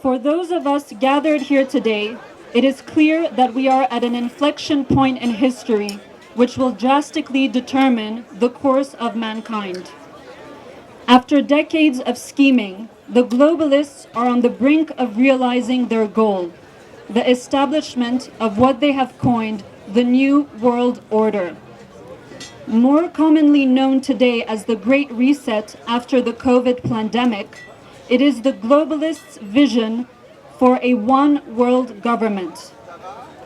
For those of us gathered here today, it is clear that we are at an inflection point in history which will drastically determine the course of mankind. After decades of scheming, the globalists are on the brink of realizing their goal, the establishment of what they have coined the New World Order. More commonly known today as the Great Reset after the COVID pandemic, it is the globalists' vision for a one-world government.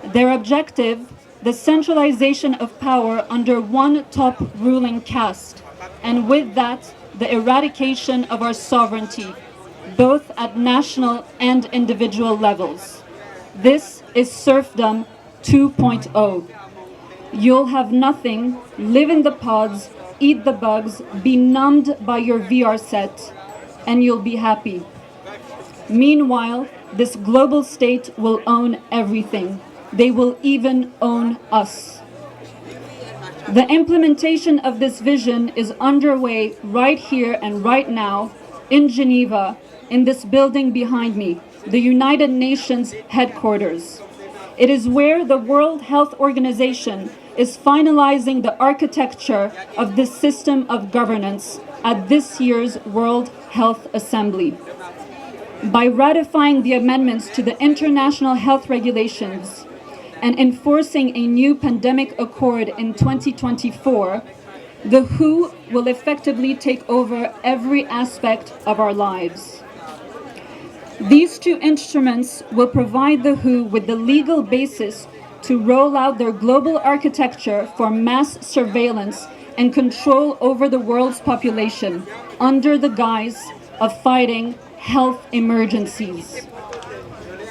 Their objective, the centralization of power under one top ruling caste, and with that, the eradication of our sovereignty, both at national and individual levels. This is serfdom 2.0. You'll have nothing, live in the pods, eat the bugs, be numbed by your VR set, and you'll be happy. Meanwhile, this global state will own everything. They will even own us. The implementation of this vision is underway right here and right now in Geneva, in this building behind me, the United Nations headquarters. It is where the World Health Organization is finalizing the architecture of this system of governance at this year's World Health Assembly. By ratifying the amendments to the international health regulations and enforcing a new pandemic accord in 2024, the WHO will effectively take over every aspect of our lives. These two instruments will provide the WHO with the legal basis to roll out their global architecture for mass surveillance and control over the world's population under the guise of fighting health emergencies.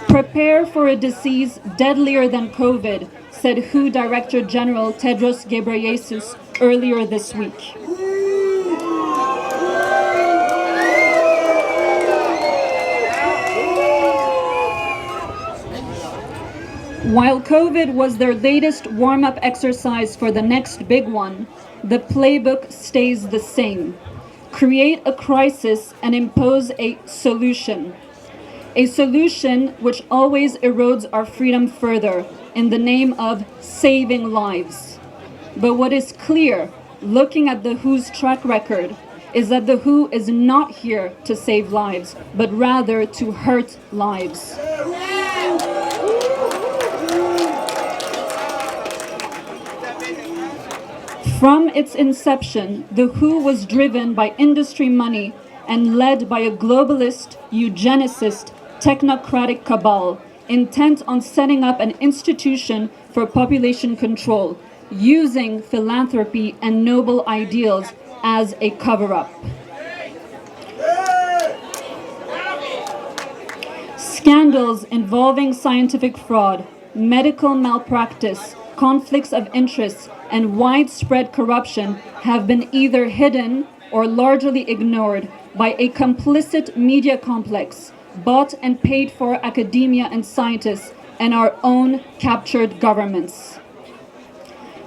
Prepare for a disease deadlier than COVID, said WHO Director General Tedros Ghebreyesus earlier this week. While COVID was their latest warm-up exercise for the next big one, the playbook stays the same. Create a crisis and impose a solution. A solution which always erodes our freedom further in the name of saving lives. But what is clear, looking at the WHO's track record, is that the WHO is not here to save lives, but rather to hurt lives. From its inception, the WHO was driven by industry money and led by a globalist, eugenicist, technocratic cabal intent on setting up an institution for population control, using philanthropy and noble ideals as a cover-up. Scandals involving scientific fraud, medical malpractice, conflicts of interest, and widespread corruption have been either hidden or largely ignored by a complicit media complex, bought and paid for academia and scientists, and our own captured governments.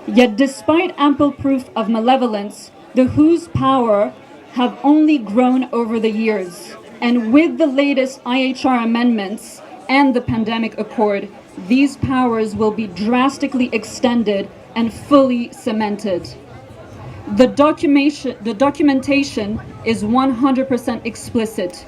Yet despite ample proof of malevolence, the WHO's power have only grown over the years. And with the latest IHR amendments and the pandemic accord, these powers will be drastically extended and fully cemented. The documentation is 100% explicit.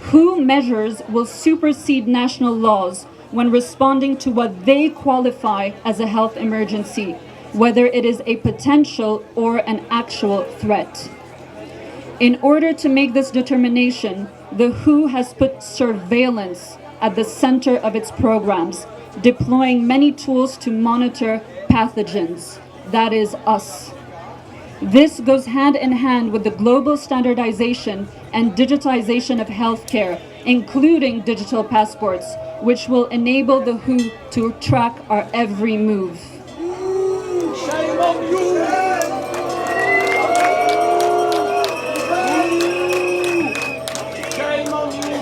WHO measures will supersede national laws when responding to what they qualify as a health emergency, whether it is a potential or an actual threat. In order to make this determination, the WHO has put surveillance at the center of its programs, deploying many tools to monitor pathogens, that is us. This goes hand in hand with the global standardization and digitization of healthcare, including digital passports, which will enable the WHO to track our every move. Shame on you! Shame on you!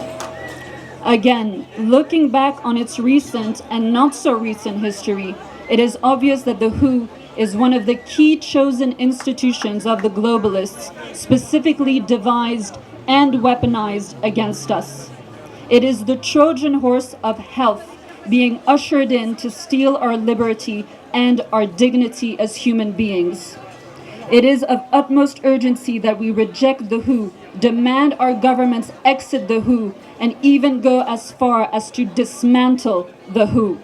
Again, looking back on its recent and not so recent history, it is obvious that the WHO is one of the key chosen institutions of the globalists, specifically devised and weaponized against us. It is the Trojan horse of health being ushered in to steal our liberty and our dignity as human beings. It is of utmost urgency that we reject the WHO, demand our governments exit the WHO, and even go as far as to dismantle the WHO.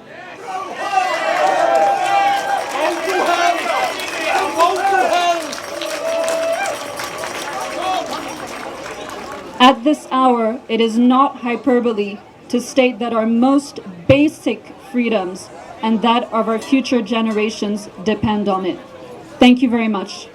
At this hour, it is not hyperbole to state that our most basic freedoms and that of our future generations depend on it. Thank you very much.